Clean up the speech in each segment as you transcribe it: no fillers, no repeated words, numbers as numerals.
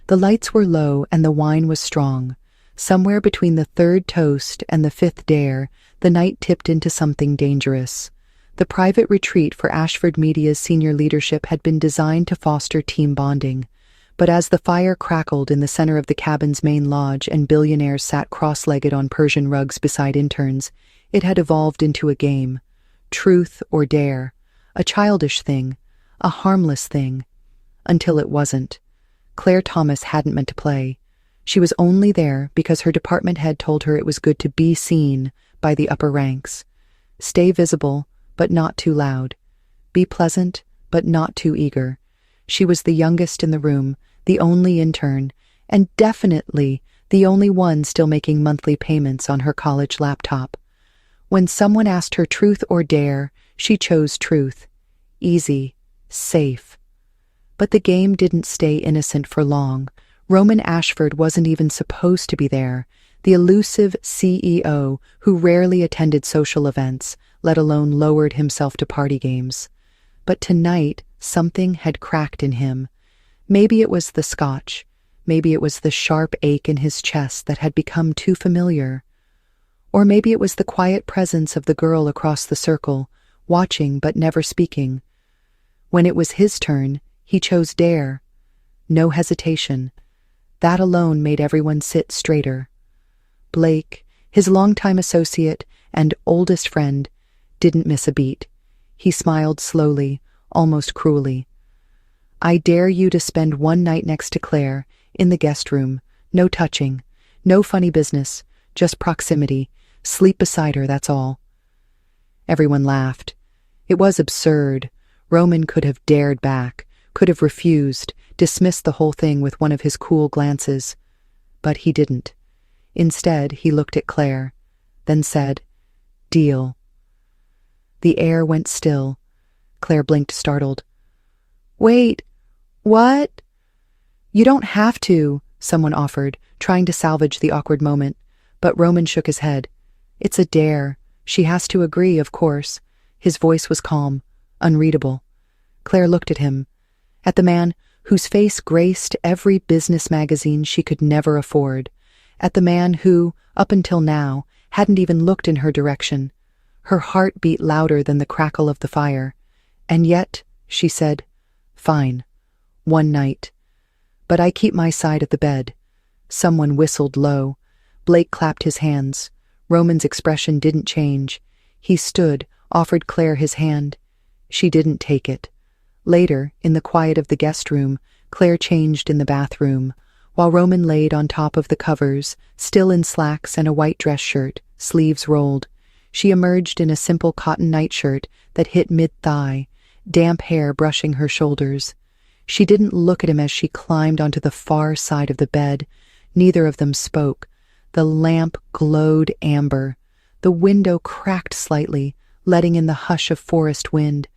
The lights were low and the wine was strong. Somewhere between the third toast and the fifth dare, the night tipped into something dangerous. The private retreat for Ashford Media's senior leadership had been designed to foster team bonding. But as the fire crackled in the center of the cabin's main lodge and billionaires sat cross-legged on Persian rugs beside interns, it had evolved into a game. Truth or dare. A childish thing. A harmless thing. Until it wasn't. Claire Thomas hadn't meant to play. She was only there because her department head told her it was good to be seen by the upper ranks. Stay visible, but not too loud. Be pleasant, but not too eager. She was the youngest in the room, the only intern, and definitely the only one still making monthly payments on her college laptop. When someone asked her truth or dare, she chose truth. Easy, safe. But the game didn't stay innocent for long. Roman Ashford wasn't even supposed to be there, the elusive CEO who rarely attended social events, let alone lowered himself to party games. But tonight, something had cracked in him. Maybe it was the scotch. Maybe it was the sharp ache in his chest that had become too familiar. Or maybe it was the quiet presence of the girl across the circle, watching but never speaking. When it was his turn, he chose dare. No hesitation. That alone made everyone sit straighter. Blake, his longtime associate and oldest friend, didn't miss a beat. He smiled slowly, almost cruelly. I dare you to spend one night next to Claire, in the guest room. No touching, no funny business, just proximity. Sleep beside her, that's all. Everyone laughed. It was absurd. Roman could have dared back, could have refused, dismissed the whole thing with one of his cool glances. But he didn't. Instead, he looked at Claire, then said, "Deal." The air went still. Claire blinked, startled. "Wait, what?" "You don't have to," someone offered, trying to salvage the awkward moment. But Roman shook his head. "It's a dare. She has to agree, of course." His voice was calm, unreadable. Claire looked at him, at the man whose face graced every business magazine she could never afford, at the man who, up until now, hadn't even looked in her direction. Her heart beat louder than the crackle of the fire. "And yet," she said, "fine. One night. But I keep my side of the bed." Someone whistled low. Blake clapped his hands. Roman's expression didn't change. He stood, offered Claire his hand. She didn't take it. Later, in the quiet of the guest room, Claire changed in the bathroom, while Roman laid on top of the covers, still in slacks and a white dress shirt, sleeves rolled. She emerged in a simple cotton nightshirt that hit mid-thigh, damp hair brushing her shoulders. She didn't look at him as she climbed onto the far side of the bed. Neither of them spoke. The lamp glowed amber. The window cracked slightly, letting in the hush of forest wind.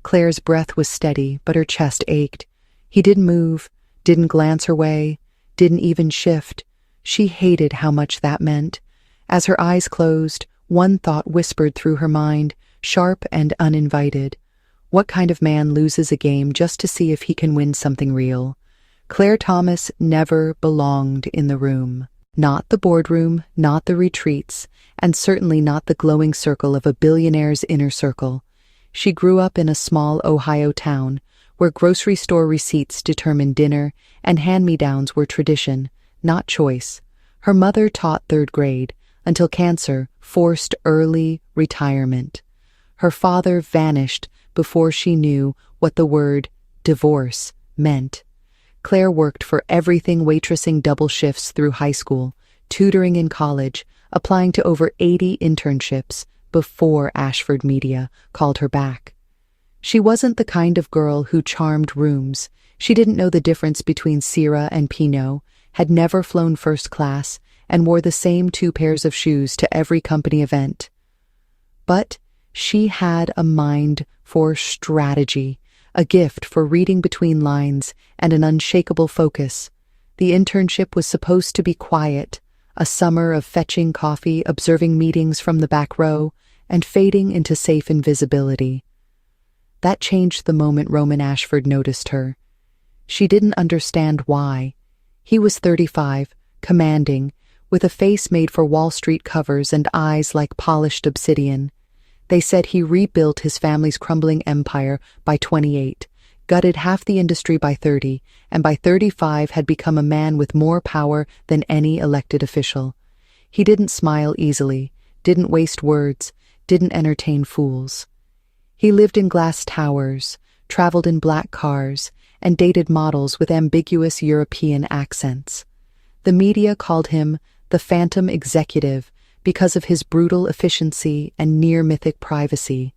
Claire's breath was steady, but her chest ached. He didn't move, didn't glance her way, didn't even shift. She hated how much that meant. As her eyes closed, one thought whispered through her mind, sharp and uninvited. What kind of man loses a game just to see if he can win something real? Claire Thomas never belonged in the room. Not the boardroom, not the retreats, and certainly not the glowing circle of a billionaire's inner circle. She grew up in a small Ohio town, where grocery store receipts determined dinner and hand-me-downs were tradition, not choice. Her mother taught third grade, until cancer forced early retirement. Her father vanished before she knew what the word divorce meant. Claire worked for everything, waitressing double shifts through high school, tutoring in college, applying to over 80 internships before Ashford Media called her back. She wasn't the kind of girl who charmed rooms. She didn't know the difference between Syrah and Pinot, had never flown first class, and wore the same 2 pairs of shoes to every company event. But she had a mind for strategy, a gift for reading between lines, and an unshakable focus. The internship was supposed to be quiet, a summer of fetching coffee, observing meetings from the back row, and fading into safe invisibility. That changed the moment Roman Ashford noticed her. She didn't understand why. He was 35, commanding, with a face made for Wall Street covers and eyes like polished obsidian. They said he rebuilt his family's crumbling empire by 28, gutted half the industry by 30, and by 35 had become a man with more power than any elected official. He didn't smile easily, didn't waste words, didn't entertain fools. He lived in glass towers, traveled in black cars, and dated models with ambiguous European accents. The media called him the Phantom Executive because of his brutal efficiency and near-mythic privacy.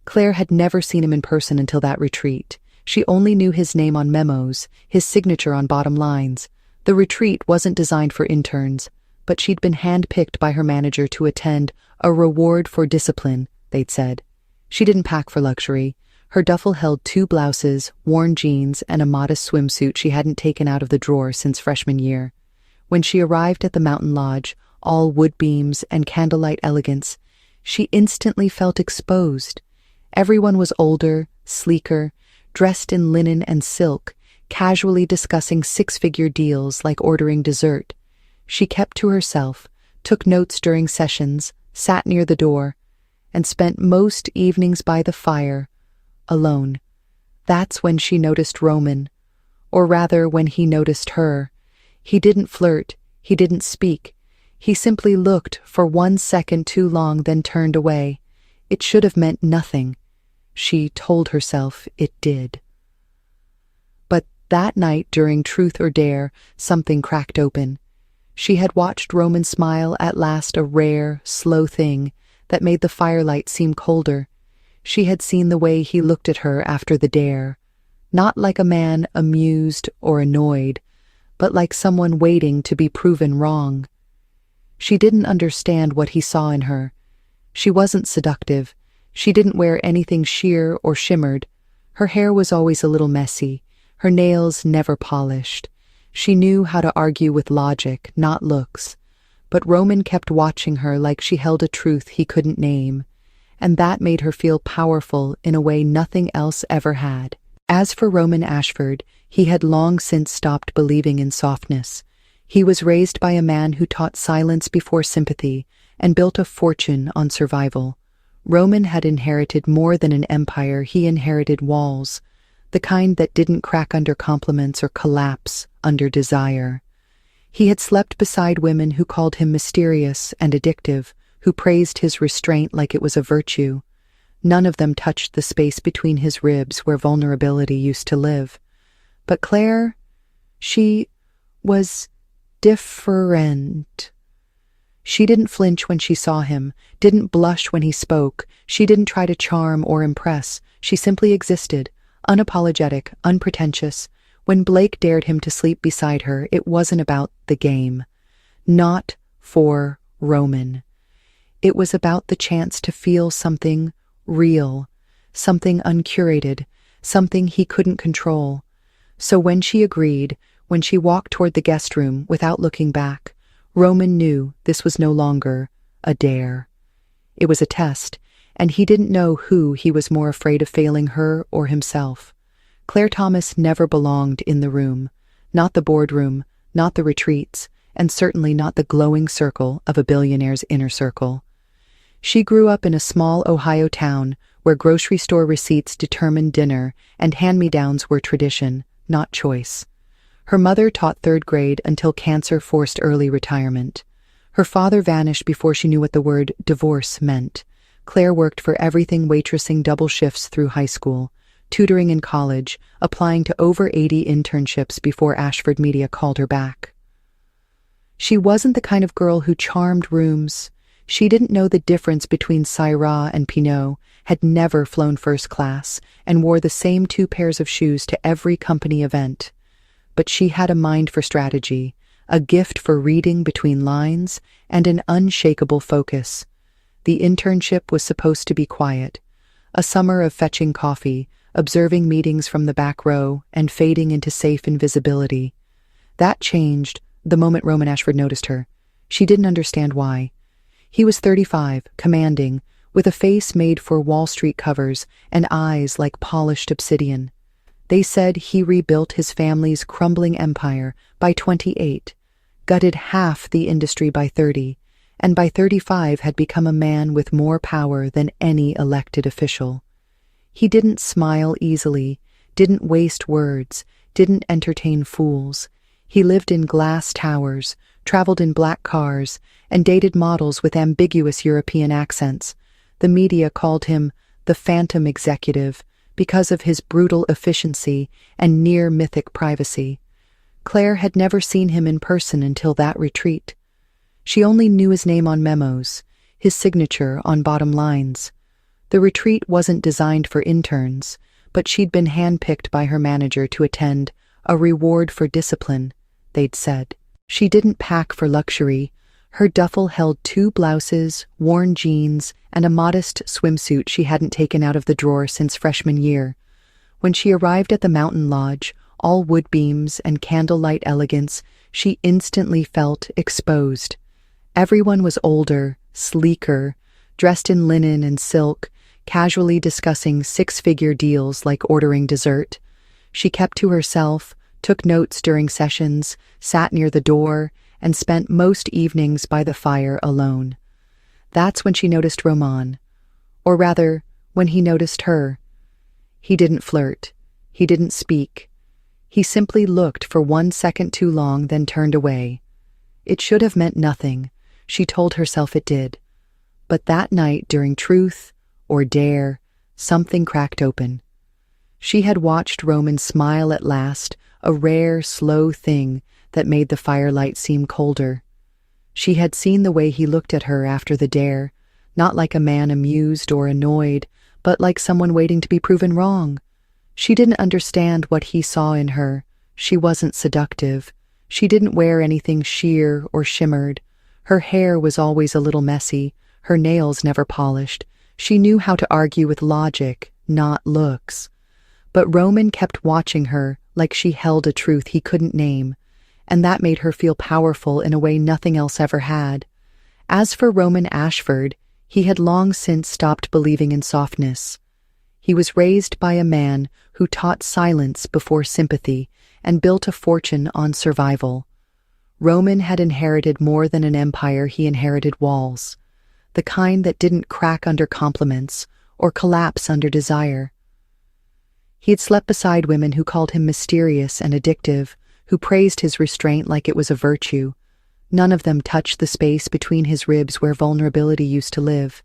Claire had never seen him in person until that retreat. She only knew his name on memos, his signature on bottom lines. The retreat wasn't designed for interns, but she'd been handpicked by her manager to attend, a reward for discipline, they'd said. She didn't pack for luxury. Her duffel held 2 blouses, worn jeans, and a modest swimsuit she hadn't taken out of the drawer since freshman year. When she arrived at the mountain lodge, all wood beams and candlelight elegance, she instantly felt exposed. Everyone was older, sleeker, dressed in linen and silk, casually discussing 6-figure deals like ordering dessert. She kept to herself, took notes during sessions, sat near the door, and spent most evenings by the fire, alone. That's when she noticed Roman, or rather when he noticed her. He didn't flirt, he didn't speak. He simply looked for 1 second too long, then turned away. It should have meant nothing. She told herself it did. But that night during Truth or Dare, something cracked open. She had watched Roman smile, at last, a rare, slow thing that made the firelight seem colder. She had seen the way he looked at her after the dare, not like a man amused or annoyed, but like someone waiting to be proven wrong. She didn't understand what he saw in her. She wasn't seductive. She didn't wear anything sheer or shimmered. Her hair was always a little messy, her nails never polished. She knew how to argue with logic, not looks. But Roman kept watching her like she held a truth he couldn't name, and that made her feel powerful in a way nothing else ever had. As for Roman Ashford, he had long since stopped believing in softness. He was raised by a man who taught silence before sympathy and built a fortune on survival. Roman had inherited more than an empire. He inherited walls, the kind that didn't crack under compliments or collapse under desire. He had slept beside women who called him mysterious and addictive, who praised his restraint like it was a virtue. None of them touched the space between his ribs where vulnerability used to live. But Claire, she was different. She didn't flinch when she saw him, didn't blush when he spoke. She didn't try to charm or impress. She simply existed, unapologetic, unpretentious. When Blake dared him to sleep beside her, it wasn't about the game. Not for Roman. It was about the chance to feel something real, something uncurated, something he couldn't control. So when she agreed, when she walked toward the guest room without looking back, Roman knew this was no longer a dare. It was a test, and he didn't know who he was more afraid of failing, her or himself. Claire Thomas never belonged in the room, not the boardroom, not the retreats, and certainly not the glowing circle of a billionaire's inner circle. She grew up in a small Ohio town where grocery store receipts determined dinner and hand-me-downs were tradition, not choice. Her mother taught 3rd grade until cancer forced early retirement. Her father vanished before she knew what the word divorce meant. Claire worked for everything, waitressing double shifts through high school, tutoring in college, applying to over 80 internships before Ashford Media called her back. She wasn't the kind of girl who charmed rooms. She didn't know the difference between Syrah and Pinot, had never flown first class, and wore the same 2 pairs of shoes to every company event. But she had a mind for strategy, a gift for reading between lines, and an unshakable focus. The internship was supposed to be quiet, a summer of fetching coffee, observing meetings from the back row, and fading into safe invisibility. That changed the moment Roman Ashford noticed her. She didn't understand why. He was 35, commanding, with a face made for Wall Street covers and eyes like polished obsidian. They said he rebuilt his family's crumbling empire by 28, gutted half the industry by 30, and by 35 had become a man with more power than any elected official. He didn't smile easily, didn't waste words, didn't entertain fools. He lived in glass towers, traveled in black cars, and dated models with ambiguous European accents. The media called him the Phantom Executive because of his brutal efficiency and near-mythic privacy. Claire had never seen him in person until that retreat. She only knew his name on memos, his signature on bottom lines. The retreat wasn't designed for interns, but she'd been handpicked by her manager to attend, a reward for discipline, they'd said. She didn't pack for luxury. Her duffel held 2 blouses, worn jeans, and a modest swimsuit she hadn't taken out of the drawer since freshman year. When she arrived at the mountain lodge, all wood beams and candlelight elegance, she instantly felt exposed. Everyone was older, sleeker, dressed in linen and silk, casually discussing 6-figure deals like ordering dessert. She kept to herself, took notes during sessions, sat near the door, and spent most evenings by the fire alone. That's when she noticed Roman. Or rather, when he noticed her. He didn't flirt. He didn't speak. He simply looked for 1 second too long, then turned away. It should have meant nothing. She told herself it did. But that night, during Truth or Dare, something cracked open. She had watched Roman smile at last, a rare, slow thing that made the firelight seem colder. She had seen the way he looked at her after the dare, not like a man amused or annoyed, but like someone waiting to be proven wrong. She didn't understand what he saw in her. She wasn't seductive. She didn't wear anything sheer or shimmered. Her hair was always a little messy, her nails never polished. She knew how to argue with logic, not looks. But Roman kept watching her like she held a truth he couldn't name, and that made her feel powerful in a way nothing else ever had. As for Roman Ashford, he had long since stopped believing in softness. He was raised by a man who taught silence before sympathy and built a fortune on survival. Roman had inherited more than an empire. He inherited walls, the kind that didn't crack under compliments or collapse under desire. He had slept beside women who called him mysterious and addictive, who praised his restraint like it was a virtue. None of them touched the space between his ribs where vulnerability used to live.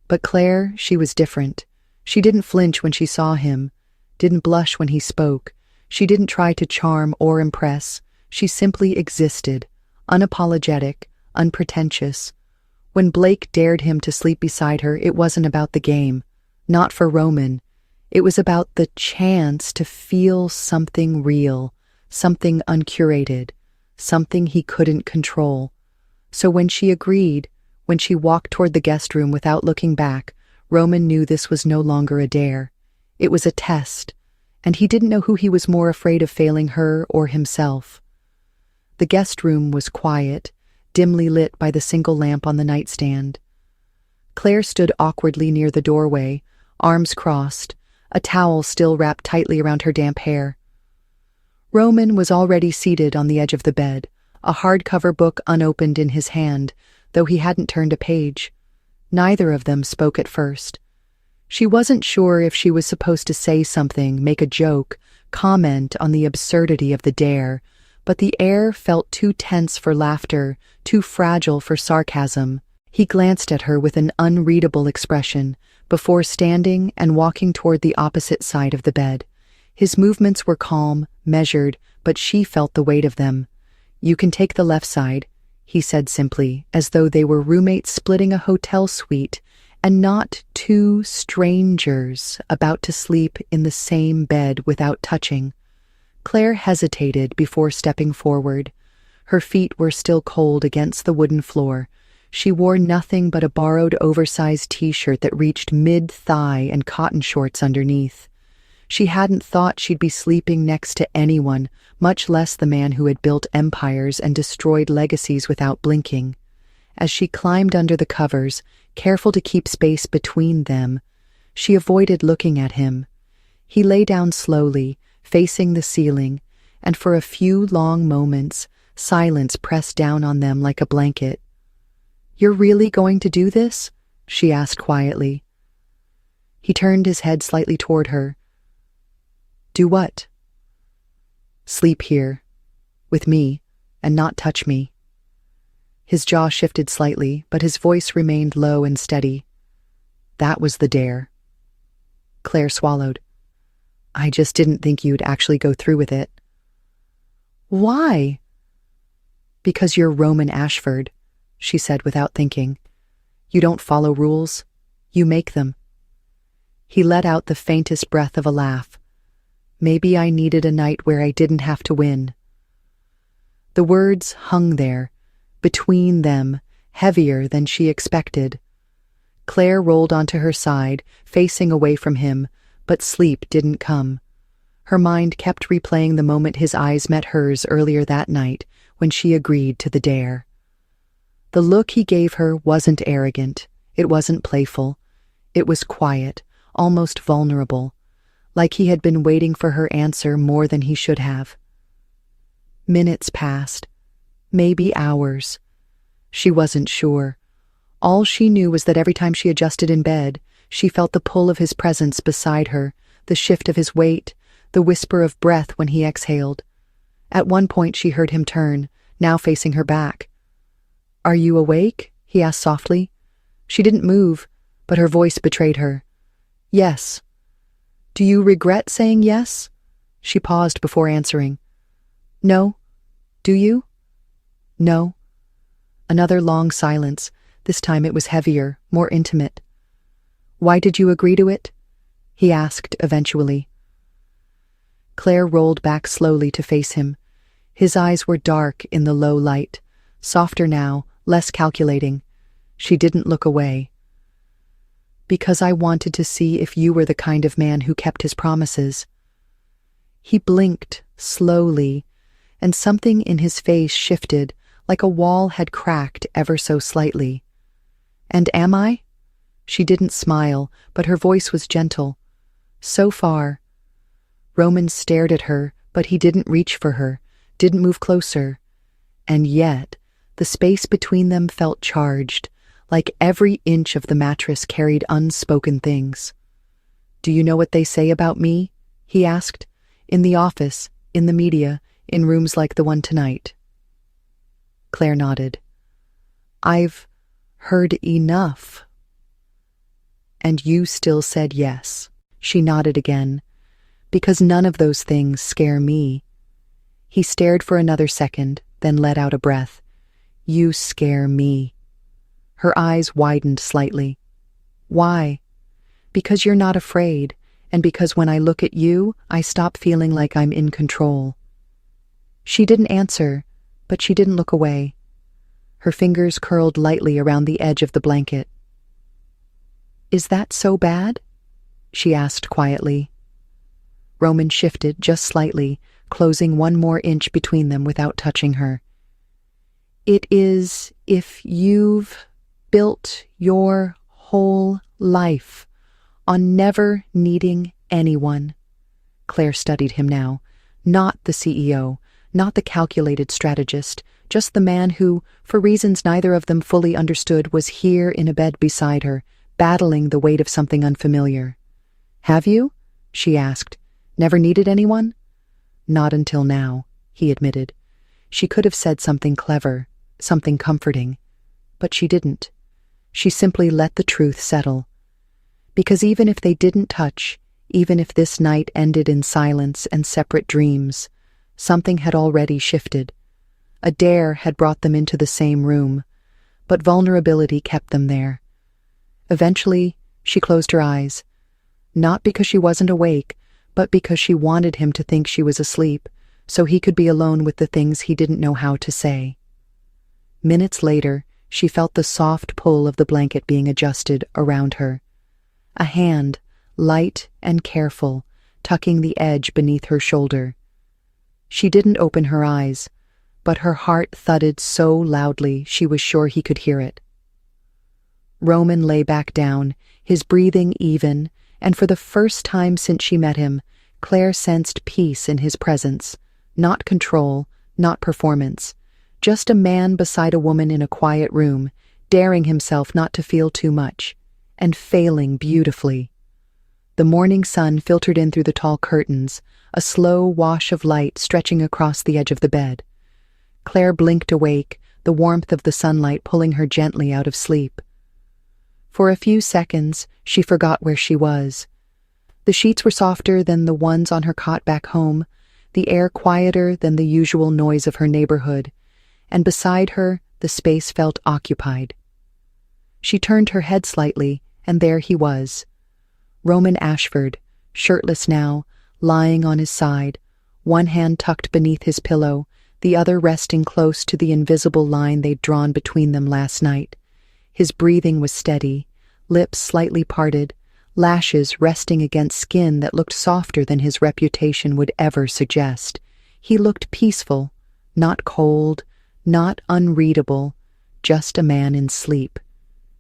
But Claire, she was different. She didn't flinch when she saw him, didn't blush when he spoke. She didn't try to charm or impress. She simply existed, unapologetic, unpretentious. When Blake dared him to sleep beside her, it wasn't about the game, not for Roman. It was about the chance to feel something real, something uncurated, something he couldn't control. So when she agreed, when she walked toward the guest room without looking back, Roman knew this was no longer a dare. It was a test, and he didn't know who he was more afraid of, failing her or himself. The guest room was quiet, dimly lit by the single lamp on the nightstand. Claire stood awkwardly near the doorway, arms crossed, a towel still wrapped tightly around her damp hair. Roman was already seated on the edge of the bed, a hardcover book unopened in his hand, though he hadn't turned a page. Neither of them spoke at first. She wasn't sure if she was supposed to say something, make a joke, comment on the absurdity of the dare, but the air felt too tense for laughter, too fragile for sarcasm. He glanced at her with an unreadable expression, before standing and walking toward the opposite side of the bed. His movements were calm, measured, but she felt the weight of them. "You can take the left side," he said simply, as though they were roommates splitting a hotel suite, and not two strangers about to sleep in the same bed without touching. Claire hesitated before stepping forward. Her feet were still cold against the wooden floor. She wore nothing but a borrowed oversized t-shirt that reached mid-thigh and cotton shorts underneath. She hadn't thought she'd be sleeping next to anyone, much less the man who had built empires and destroyed legacies without blinking. As she climbed under the covers, careful to keep space between them, she avoided looking at him. He lay down slowly, facing the ceiling, and for a few long moments, silence pressed down on them like a blanket. "You're really going to do this?" she asked quietly. He turned his head slightly toward her. "Do what?" "Sleep here, with me, and not touch me." His jaw shifted slightly, but his voice remained low and steady. That was the dare. Claire swallowed. "I just didn't think you'd actually go through with it." "Why?" "Because you're Roman Ashford," she said without thinking. "You don't follow rules, you make them." He let out the faintest breath of a laugh. "Maybe I needed a night where I didn't have to win." The words hung there, between them, heavier than she expected. Claire rolled onto her side, facing away from him, but sleep didn't come. Her mind kept replaying the moment his eyes met hers earlier that night when she agreed to the dare. The look he gave her wasn't arrogant, it wasn't playful. It was quiet, almost vulnerable, like he had been waiting for her answer more than he should have. Minutes passed, maybe hours. She wasn't sure. All she knew was that every time she adjusted in bed, she felt the pull of his presence beside her, the shift of his weight, the whisper of breath when he exhaled. At one point she heard him turn, now facing her back. "Are you awake?" he asked softly. She didn't move, but her voice betrayed her. "Yes." "Do you regret saying yes?" She paused before answering. "No. Do you?" "No." Another long silence. This time it was heavier, more intimate. "Why did you agree to it?" he asked eventually. Claire rolled back slowly to face him. His eyes were dark in the low light, softer now, less calculating. She didn't look away. "Because I wanted to see if you were the kind of man who kept his promises." He blinked, slowly, and something in his face shifted, like a wall had cracked ever so slightly. "And am I?" She didn't smile, but her voice was gentle. "So far." Roman stared at her, but he didn't reach for her, didn't move closer. And yet, the space between them felt charged, like every inch of the mattress carried unspoken things. "Do you know what they say about me?" he asked. "In the office, in the media, in rooms like the one tonight." Claire nodded. "I've heard enough." "And you still said yes." She nodded again. "Because none of those things scare me." He stared for another second, then let out a breath. "You scare me." Her eyes widened slightly. "Why?" "Because you're not afraid, and because when I look at you, I stop feeling like I'm in control." She didn't answer, but she didn't look away. Her fingers curled lightly around the edge of the blanket. "Is that so bad?" she asked quietly. Roman shifted just slightly, closing one more inch between them without touching her. "It is if you've built your whole life on never needing anyone." Claire studied him now. Not the CEO, not the calculated strategist, just the man who, for reasons neither of them fully understood, was here in a bed beside her, battling the weight of something unfamiliar. "Have you?" she asked. "Never needed anyone?" "Not until now," he admitted. She could have said something clever, something comforting, but she didn't. She simply let the truth settle. Because even if they didn't touch, even if this night ended in silence and separate dreams, something had already shifted. A dare had brought them into the same room, but vulnerability kept them there. Eventually, she closed her eyes. Not because she wasn't awake, but because she wanted him to think she was asleep, so he could be alone with the things he didn't know how to say. Minutes later, she felt the soft pull of the blanket being adjusted around her. A hand, light and careful, tucking the edge beneath her shoulder. She didn't open her eyes, but her heart thudded so loudly she was sure he could hear it. Roman lay back down, his breathing even, and for the first time since she met him, Claire sensed peace in his presence, not control, not performance. Just a man beside a woman in a quiet room, daring himself not to feel too much, and failing beautifully. The morning sun filtered in through the tall curtains, a slow wash of light stretching across the edge of the bed. Claire blinked awake, the warmth of the sunlight pulling her gently out of sleep. For a few seconds, she forgot where she was. The sheets were softer than the ones on her cot back home, the air quieter than the usual noise of her neighborhood, and beside her, the space felt occupied. She turned her head slightly, and there he was. Roman Ashford, shirtless now, lying on his side, one hand tucked beneath his pillow, the other resting close to the invisible line they'd drawn between them last night. His breathing was steady, lips slightly parted, lashes resting against skin that looked softer than his reputation would ever suggest. He looked peaceful, not cold, not unreadable, just a man in sleep.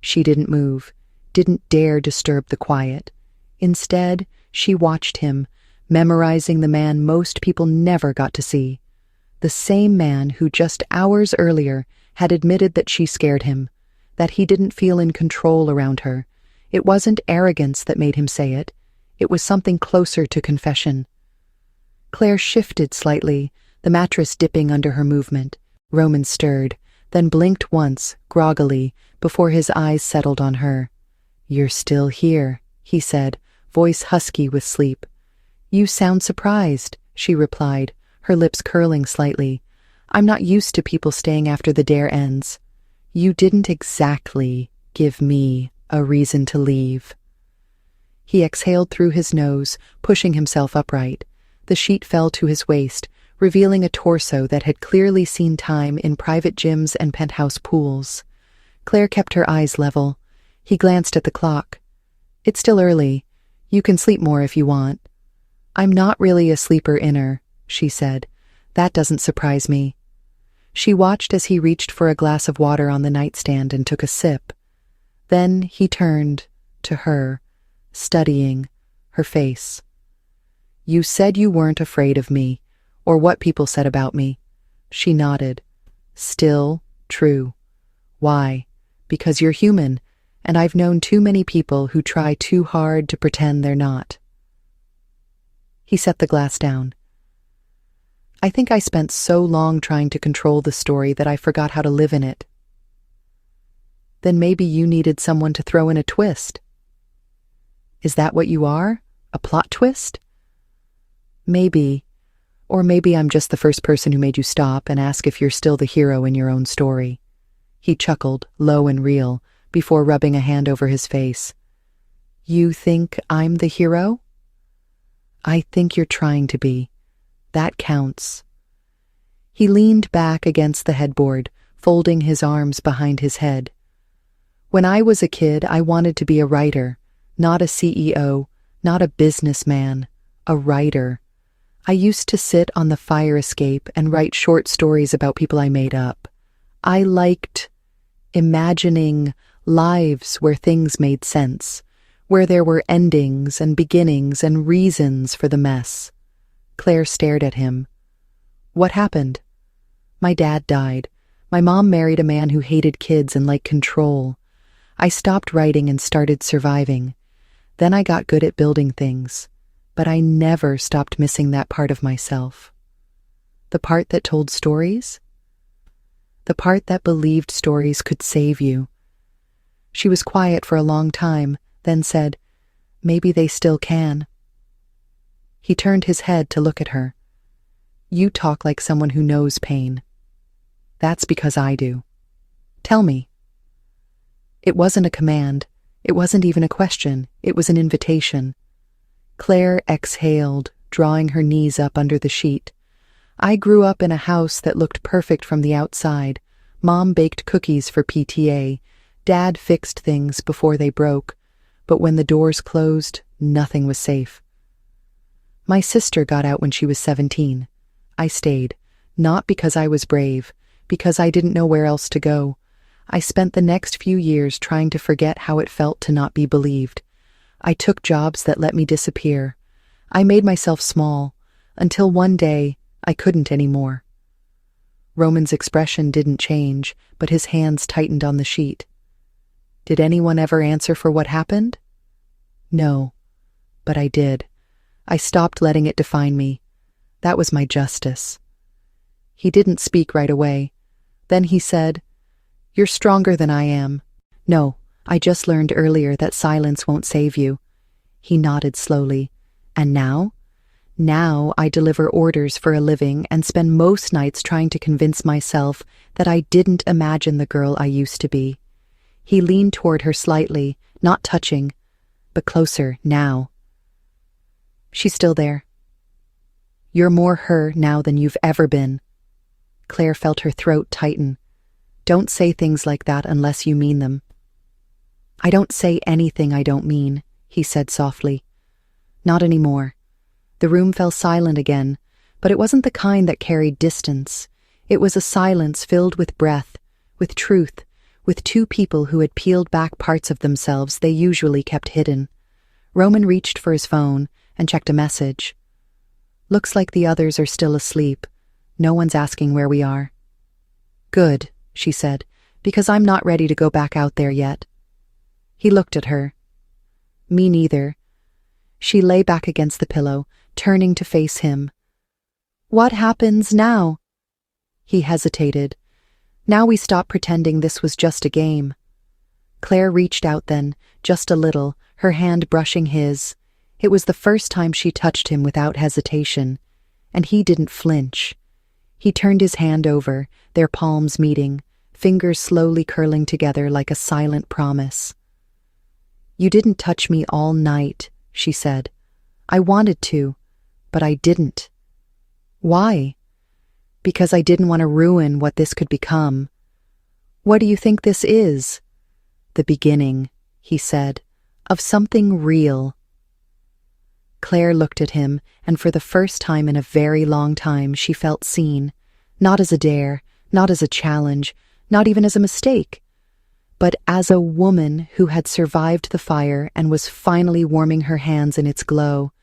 She didn't move, didn't dare disturb the quiet. Instead, she watched him, memorizing the man most people never got to see. The same man who just hours earlier had admitted that she scared him, that he didn't feel in control around her. It wasn't arrogance that made him say it. It was something closer to confession. Claire shifted slightly, the mattress dipping under her movement. Roman stirred, then blinked once, groggily, before his eyes settled on her. "You're still here," he said, voice husky with sleep. "You sound surprised," she replied, her lips curling slightly. "I'm not used to people staying after the dare ends." "You didn't exactly give me a reason to leave." He exhaled through his nose, pushing himself upright. The sheet fell to his waist, revealing a torso that had clearly seen time in private gyms and penthouse pools. Claire kept her eyes level. He glanced at the clock. "It's still early. You can sleep more if you want." "I'm not really a sleeper-inner," she said. "That doesn't surprise me." She watched as he reached for a glass of water on the nightstand and took a sip. Then he turned to her, studying her face. "You said you weren't afraid of me, or what people said about me." She nodded. "Still true. Why? Because you're human, and I've known too many people who try too hard to pretend they're not." He set the glass down. "I think I spent so long trying to control the story that I forgot how to live in it." "Then maybe you needed someone to throw in a twist." "Is that what you are? A plot twist?" "Maybe. Or maybe I'm just the first person who made you stop and ask if you're still the hero in your own story." He chuckled, low and real, before rubbing a hand over his face. "You think I'm the hero?" "I think you're trying to be. That counts." He leaned back against the headboard, folding his arms behind his head. "When I was a kid, I wanted to be a writer, not a CEO, not a businessman, a writer. I used to sit on the fire escape and write short stories about people I made up. I liked imagining lives where things made sense, where there were endings and beginnings and reasons for the mess." Claire stared at him. "What happened?" "My dad died. My mom married a man who hated kids and liked control. I stopped writing and started surviving. Then I got good at building things. But I never stopped missing that part of myself." "The part that told stories?" "The part that believed stories could save you." She was quiet for a long time, then said, "Maybe they still can." He turned his head to look at her. "You talk like someone who knows pain." "That's because I do." "Tell me." It wasn't a command. It wasn't even a question. It was an invitation. Claire exhaled, drawing her knees up under the sheet. "I grew up in a house that looked perfect from the outside. Mom baked cookies for PTA. Dad fixed things before they broke. But when the doors closed, nothing was safe. My sister got out when she was 17. I stayed, not because I was brave, because I didn't know where else to go. I spent the next few years trying to forget how it felt to not be believed. I took jobs that let me disappear. I made myself small, until one day I couldn't anymore. Roman's expression didn't change, but his hands tightened on the sheet. Did anyone ever answer for what happened? No, but I did. I stopped letting it define me. That was my justice. He didn't speak right away. Then he said, "You're stronger than I am." "No, I just learned earlier that silence won't save you." He nodded slowly. "And now?" "Now I deliver orders for a living and spend most nights trying to convince myself that I didn't imagine the girl I used to be." He leaned toward her slightly, not touching, but closer now. "She's still there. You're more her now than you've ever been." Claire felt her throat tighten. "Don't say things like that unless you mean them." "I don't say anything I don't mean," he said softly. "Not anymore." The room fell silent again, but it wasn't the kind that carried distance. It was a silence filled with breath, with truth, with two people who had peeled back parts of themselves they usually kept hidden. Roman reached for his phone and checked a message. "Looks like the others are still asleep. No one's asking where we are." "Good," she said, "because I'm not ready to go back out there yet." He looked at her. "Me neither." She lay back against the pillow, turning to face him. "What happens now?" He hesitated. "Now we stop pretending this was just a game." Claire reached out then, just a little, her hand brushing his. It was the first time she touched him without hesitation, and he didn't flinch. He turned his hand over, their palms meeting, fingers slowly curling together like a silent promise. "You didn't touch me all night," she said. "I wanted to, but I didn't." "Why?" "Because I didn't want to ruin what this could become." "What do you think this is?" "The beginning," he said, "of something real." Claire looked at him, and for the first time in a very long time she felt seen, not as a dare, not as a challenge, not even as a mistake, but as a woman who had survived the fire and was finally warming her hands in its glow.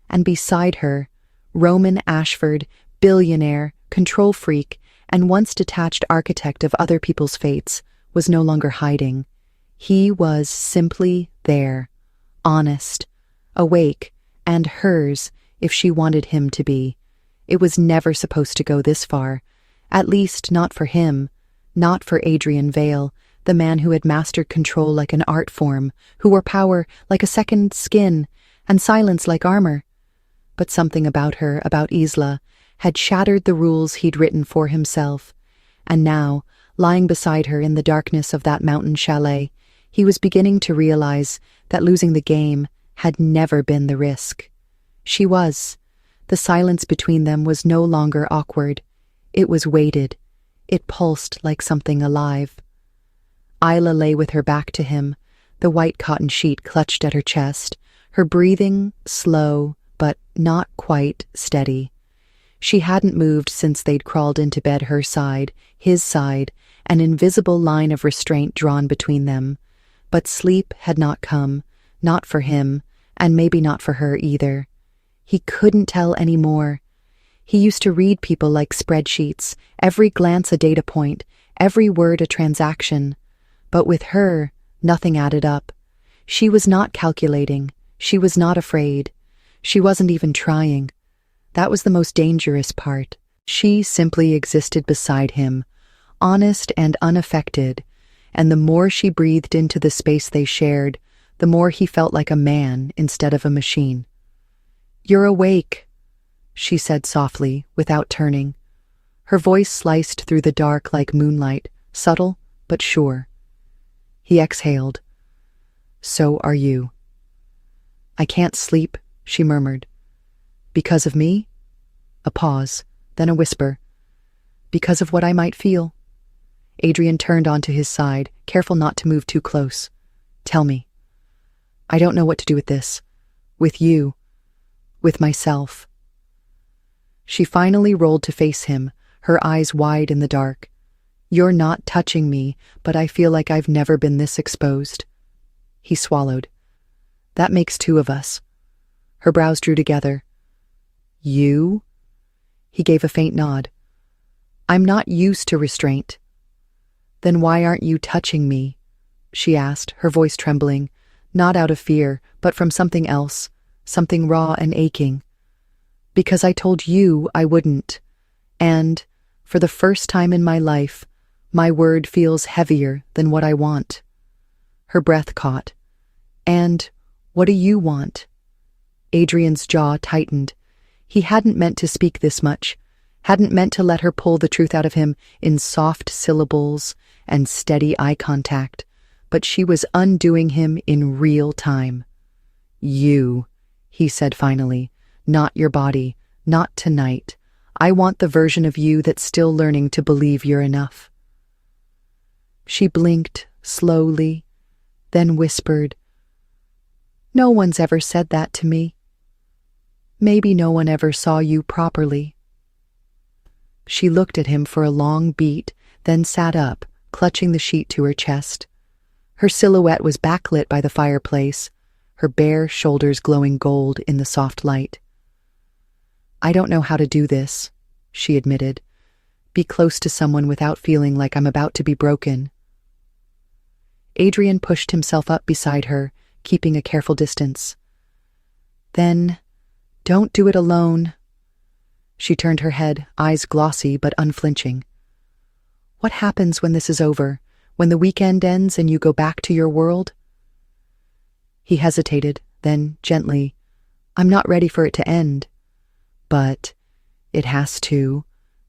And beside her, Roman Ashford, billionaire, control freak, and once detached architect of other people's fates, was no longer hiding. He was simply there, honest, awake, and hers if she wanted him to be. It was never supposed to go this far, at least not for him, not for Adrian Vale, the man who had mastered control like an art form, who wore power like a second skin, and silence like armor. But something about her, about Isla, had shattered the rules he'd written for himself, and now, lying beside her in the darkness of that mountain chalet, he was beginning to realize that losing the game had never been the risk. She was. The silence between them was no longer awkward. It was weighted. It pulsed like something alive. Isla lay with her back to him, the white cotton sheet clutched at her chest, her breathing slow, but not quite steady. She hadn't moved since they'd crawled into bed her side, his side, an invisible line of restraint drawn between them. But sleep had not come, not for him, and maybe not for her either. He couldn't tell any more. He used to read people like spreadsheets, every glance a data point, every word a transaction. But with her, nothing added up. She was not calculating. She was not afraid. She wasn't even trying. That was the most dangerous part. She simply existed beside him, honest and unaffected, and the more she breathed into the space they shared, the more he felt like a man instead of a machine. "You're awake," she said softly, without turning. Her voice sliced through the dark like moonlight, subtle but sure. He exhaled. "So are you." "I can't sleep," she murmured. "Because of me?" A pause, then a whisper. "Because of what I might feel." Adrian turned onto his side, careful not to move too close. "Tell me." "I don't know what to do with this. With you. With myself." She finally rolled to face him, her eyes wide in the dark. "You're not touching me, but I feel like I've never been this exposed." He swallowed. That makes two of us. Her brows drew together. You? He gave a faint nod. I'm not used to restraint. Then why aren't you touching me? She asked, her voice trembling, not out of fear, but from something else, something raw and aching. Because I told you I wouldn't. And, for the first time in my life, my word feels heavier than what I want. Her breath caught. And what do you want? Adrian's jaw tightened. He hadn't meant to speak this much, hadn't meant to let her pull the truth out of him in soft syllables and steady eye contact, but she was undoing him in real time. You, he said finally, not your body, not tonight. I want the version of you that's still learning to believe you're enough. She blinked slowly, then whispered, No one's ever said that to me. Maybe no one ever saw you properly. She looked at him for a long beat, then sat up, clutching the sheet to her chest. Her silhouette was backlit by the fireplace, her bare shoulders glowing gold in the soft light. I don't know how to do this, she admitted. Be close to someone without feeling like I'm about to be broken. Adrian pushed himself up beside her, keeping a careful distance. Then, don't do it alone. She turned her head, eyes glossy but unflinching. What happens when this is over, when the weekend ends and you go back to your world? He hesitated, then, gently, I'm not ready for it to end. But it has to,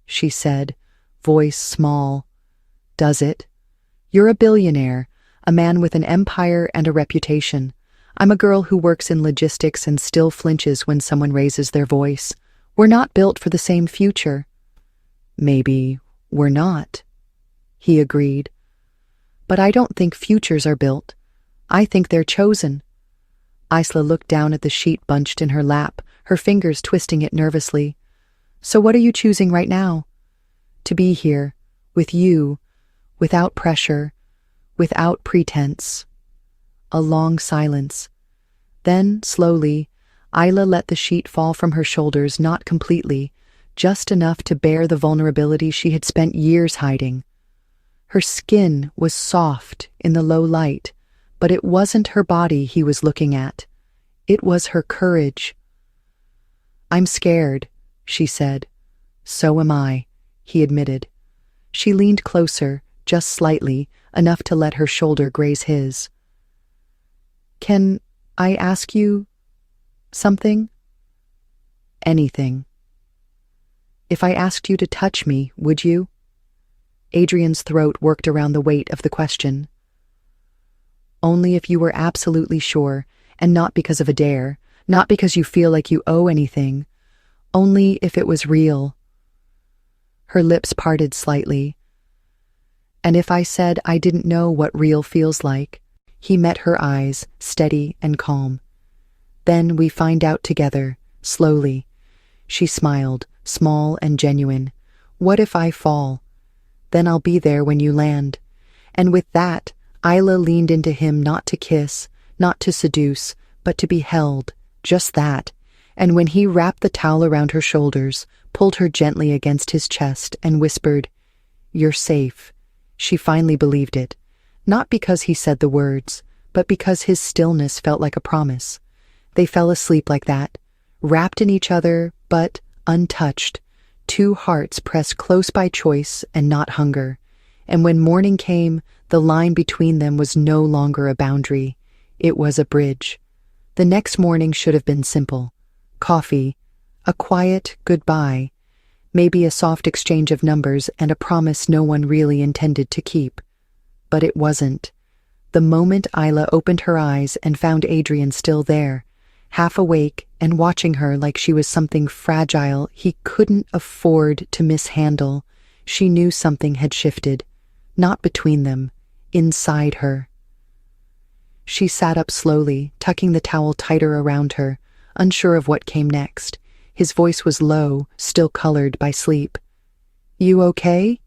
she said, voice small. Does it? You're a billionaire, a man with an empire and a reputation. I'm a girl who works in logistics and still flinches when someone raises their voice. We're not built for the same future. Maybe we're not, he agreed. But I don't think futures are built. I think they're chosen. Isla looked down at the sheet bunched in her lap, her fingers twisting it nervously. So what are you choosing right now? To be here, with you, without pressure, without pretense. A long silence. Then, slowly, Isla let the sheet fall from her shoulders, not completely, just enough to bear the vulnerability she had spent years hiding. Her skin was soft in the low light, but it wasn't her body he was looking at. It was her courage. I'm scared, she said. So am I, he admitted. She leaned closer, just slightly, enough to let her shoulder graze his. Can I ask you something? Anything. If I asked you to touch me, would you? Adrian's throat worked around the weight of the question. Only if you were absolutely sure, and not because of a dare, not because you feel like you owe anything, only if it was real. Her lips parted slightly. And if I said I didn't know what real feels like? He met her eyes, steady and calm. Then we find out together, slowly. She smiled, small and genuine. What if I fall? Then I'll be there when you land. And with that, Isla leaned into him, not to kiss, not to seduce, but to be held, just that. And when he wrapped the towel around her shoulders, pulled her gently against his chest, and whispered, You're safe, she finally believed it. Not because he said the words, but because his stillness felt like a promise. They fell asleep like that, wrapped in each other, but untouched, two hearts pressed close by choice and not hunger. And when morning came, the line between them was no longer a boundary. It was a bridge. The next morning should have been simple. Coffee, a quiet goodbye, maybe a soft exchange of numbers and a promise no one really intended to keep. But it wasn't. The moment Isla opened her eyes and found Adrian still there, half awake and watching her like she was something fragile he couldn't afford to mishandle, she knew something had shifted, not between them, inside her. She sat up slowly, tucking the towel tighter around her, unsure of what came next. His voice was low, still colored by sleep. You okay?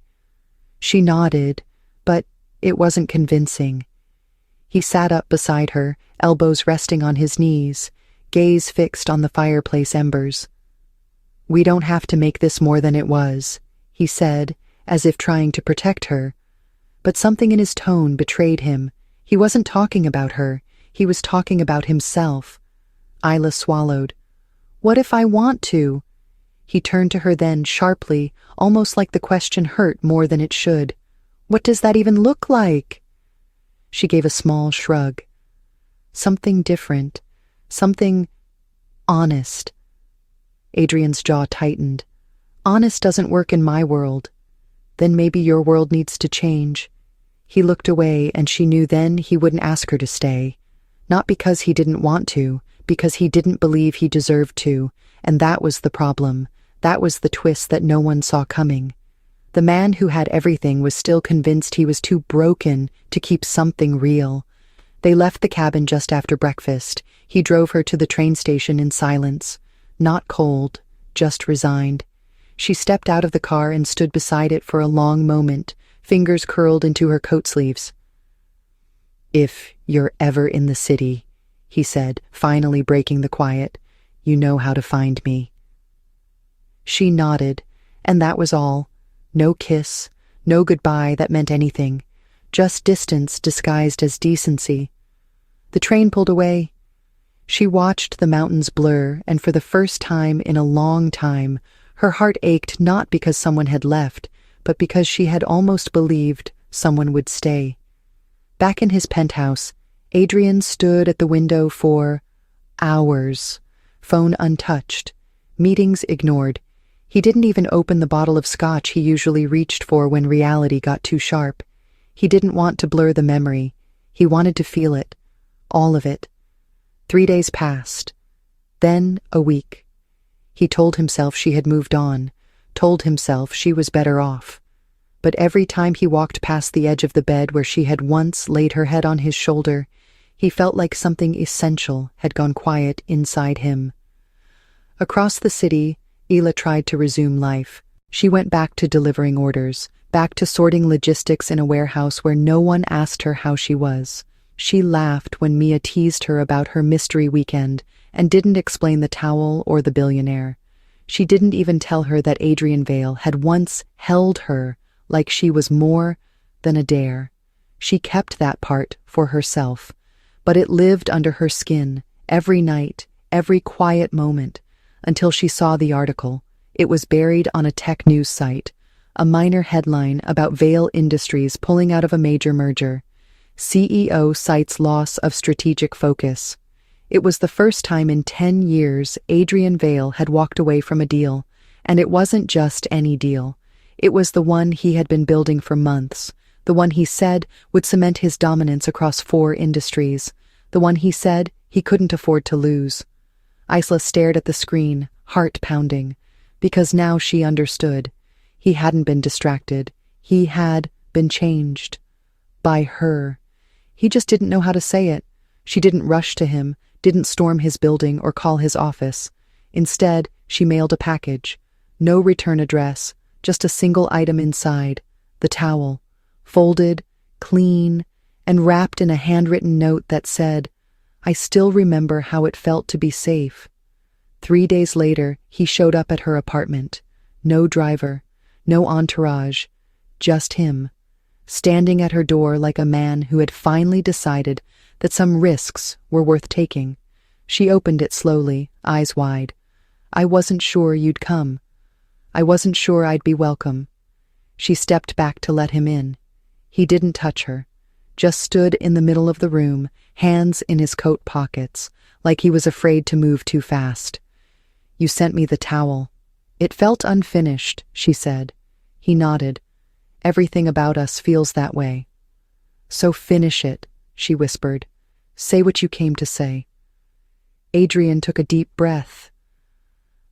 She nodded, but it wasn't convincing. He sat up beside her, elbows resting on his knees, gaze fixed on the fireplace embers. "We don't have to make this more than it was," he said, as if trying to protect her. But something in his tone betrayed him. He wasn't talking about her, he was talking about himself. Isla swallowed. "What if I want to?" He turned to her then, sharply, almost like the question hurt more than it should. "What does that even look like?" She gave a small shrug. "Something different. Something honest." Adrian's jaw tightened. "Honest doesn't work in my world." "Then maybe your world needs to change." He looked away, and she knew then he wouldn't ask her to stay. Not because he didn't want to, because he didn't believe he deserved to, and that was the problem. That was the twist that no one saw coming. The man who had everything was still convinced he was too broken to keep something real. They left the cabin just after breakfast. He drove her to the train station in silence. Not cold, just resigned. She stepped out of the car and stood beside it for a long moment, fingers curled into her coat sleeves. "If you're ever in the city," he said, finally breaking the quiet, "you know how to find me." She nodded, and that was all. No kiss, no goodbye that meant anything, just distance disguised as decency. The train pulled away. She watched the mountains blur, and for the first time in a long time, her heart ached not because someone had left, but because she had almost believed someone would stay. Back in his penthouse, Adrian stood at the window for hours, phone untouched, meetings ignored. He didn't even open the bottle of scotch he usually reached for when reality got too sharp. He didn't want to blur the memory. He wanted to feel it, all of it. 3 days passed, then a week. He told himself she had moved on, told himself she was better off. But every time he walked past the edge of the bed where she had once laid her head on his shoulder, he felt like something essential had gone quiet inside him. Across the city, Ela tried to resume life. She went back to delivering orders, back to sorting logistics in a warehouse where no one asked her how she was. She laughed when Mia teased her about her mystery weekend and didn't explain the towel or the billionaire. She didn't even tell her that Adrian Vale had once held her like she was more than a dare. She kept that part for herself, but it lived under her skin, every night, every quiet moment, until she saw the article. It was buried on a tech news site, a minor headline about Vale Industries pulling out of a major merger. CEO cites loss of strategic focus. It was the first time in 10 years Adrian Vale had walked away from a deal, and it wasn't just any deal. It was the one he had been building for months, the one he said would cement his dominance across 4 industries, the one he said he couldn't afford to lose. Isla stared at the screen, heart pounding, because now she understood. He hadn't been distracted. He had been changed. By her. He just didn't know how to say it. She didn't rush to him, didn't storm his building or call his office. Instead, she mailed a package. No return address, just a single item inside, the towel, folded, clean, and wrapped in a handwritten note that said, "I still remember how it felt to be safe." 3 days later, he showed up at her apartment. No driver, no entourage, just him, standing at her door like a man who had finally decided that some risks were worth taking. She opened it slowly, eyes wide. "I wasn't sure you'd come. I wasn't sure I'd be welcome." She stepped back to let him in. He didn't touch her, just stood in the middle of the room, hands in his coat pockets, like he was afraid to move too fast. "You sent me the towel." "It felt unfinished," she said. He nodded. "Everything about us feels that way." "So finish it," she whispered. "Say what you came to say." Adrian took a deep breath.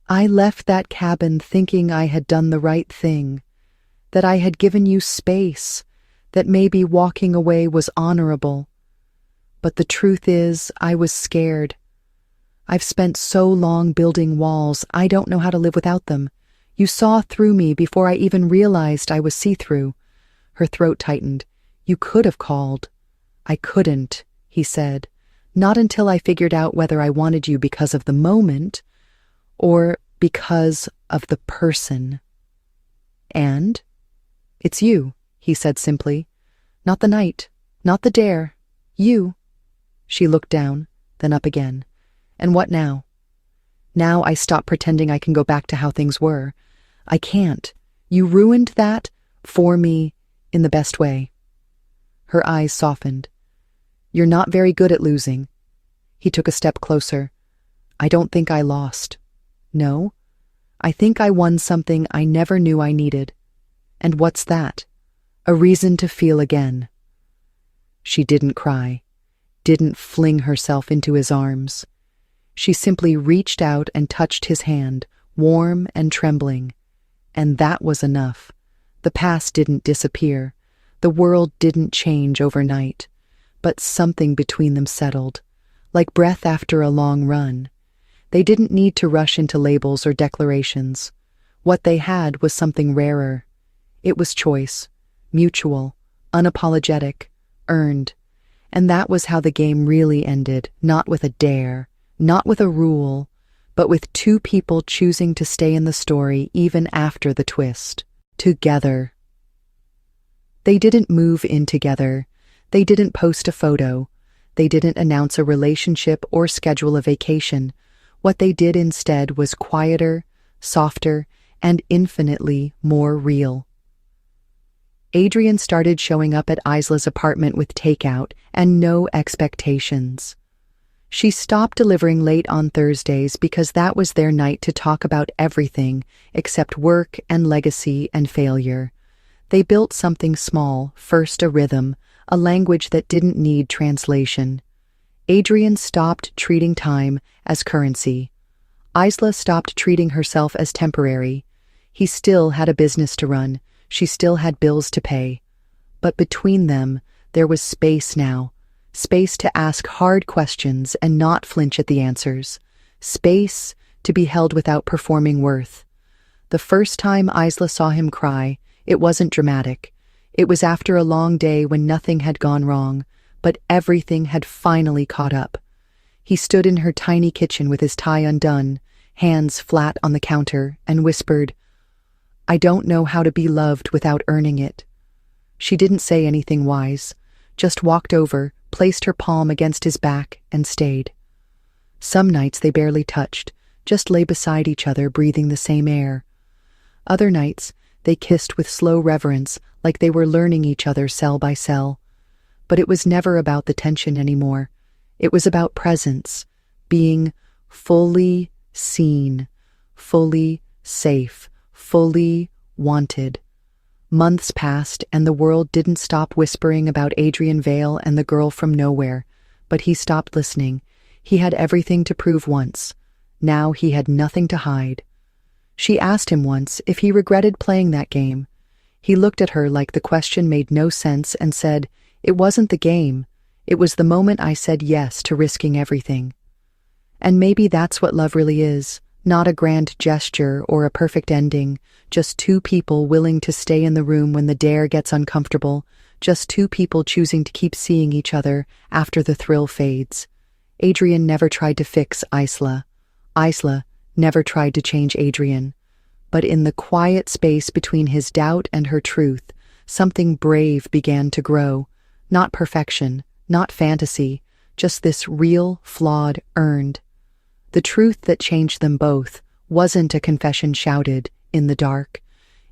"I left that cabin thinking I had done the right thing, that I had given you space, that maybe walking away was honorable. But the truth is, I was scared. I've spent so long building walls, I don't know how to live without them. You saw through me before I even realized I was see-through." Her throat tightened. "You could have called." "I couldn't," he said. Not until I figured out whether I wanted you because of the moment or because of the person. And? It's you, he said simply. Not the night, not the dare. You. She looked down, then up again. And what now? Now I stop pretending I can go back to how things were. I can't. You ruined that for me in the best way. Her eyes softened. You're not very good at losing. He took a step closer. I don't think I lost. No. I think I won something I never knew I needed. And what's that? A reason to feel again. She didn't cry, didn't fling herself into his arms. She simply reached out and touched his hand, warm and trembling. And that was enough. The past didn't disappear. The world didn't change overnight. But something between them settled, like breath after a long run. They didn't need to rush into labels or declarations. What they had was something rarer. It was choice, mutual, unapologetic, earned. And that was how the game really ended, not with a dare, not with a rule, but with two people choosing to stay in the story even after the twist. Together. They didn't move in together. They didn't post a photo. They didn't announce a relationship or schedule a vacation. What they did instead was quieter, softer, and infinitely more real. Adrian started showing up at Isla's apartment with takeout and no expectations. She stopped delivering late on Thursdays because that was their night to talk about everything except work and legacy and failure. They built something small, first a rhythm, a language that didn't need translation. Adrian stopped treating time as currency. Isla stopped treating herself as temporary. He still had a business to run. She still had bills to pay. But between them, there was space now. Space to ask hard questions and not flinch at the answers. Space to be held without performing worth. The first time Isla saw him cry, it wasn't dramatic. It was after a long day when nothing had gone wrong, but everything had finally caught up. He stood in her tiny kitchen with his tie undone, hands flat on the counter, and whispered, I don't know how to be loved without earning it. She didn't say anything wise, just walked over, placed her palm against his back, and stayed. Some nights they barely touched, just lay beside each other breathing the same air. Other nights they kissed with slow reverence, like they were learning each other cell by cell. But it was never about the tension anymore. It was about presence, being fully seen, fully safe, fully wanted. Months passed and the world didn't stop whispering about Adrian Vale and the girl from nowhere, but he stopped listening. He had everything to prove once. Now he had nothing to hide. She asked him once if he regretted playing that game. He looked at her like the question made no sense and said, It wasn't the game. It was the moment I said yes to risking everything. And maybe that's what love really is. Not a grand gesture or a perfect ending, just two people willing to stay in the room when the dare gets uncomfortable, just two people choosing to keep seeing each other after the thrill fades. Adrian never tried to fix Isla. Isla never tried to change Adrian. But in the quiet space between his doubt and her truth, something brave began to grow. Not perfection, not fantasy, just this real, flawed, earned. The truth that changed them both wasn't a confession shouted in the dark.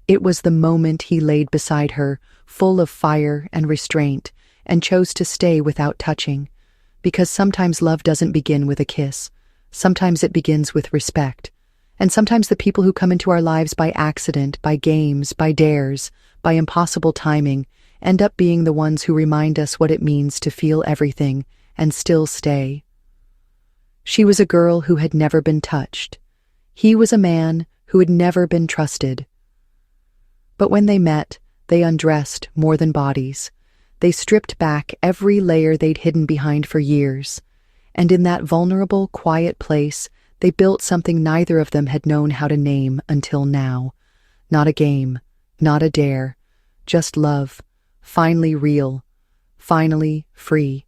It was the moment he laid beside her, full of fire and restraint, and chose to stay without touching. Because sometimes love doesn't begin with a kiss. Sometimes it begins with respect. And sometimes the people who come into our lives by accident, by games, by dares, by impossible timing, end up being the ones who remind us what it means to feel everything and still stay. She was a girl who had never been touched. He was a man who had never been trusted. But when they met, they undressed more than bodies. They stripped back every layer they'd hidden behind for years. And in that vulnerable, quiet place, they built something neither of them had known how to name until now. Not a game, not a dare, just love, finally real, finally free.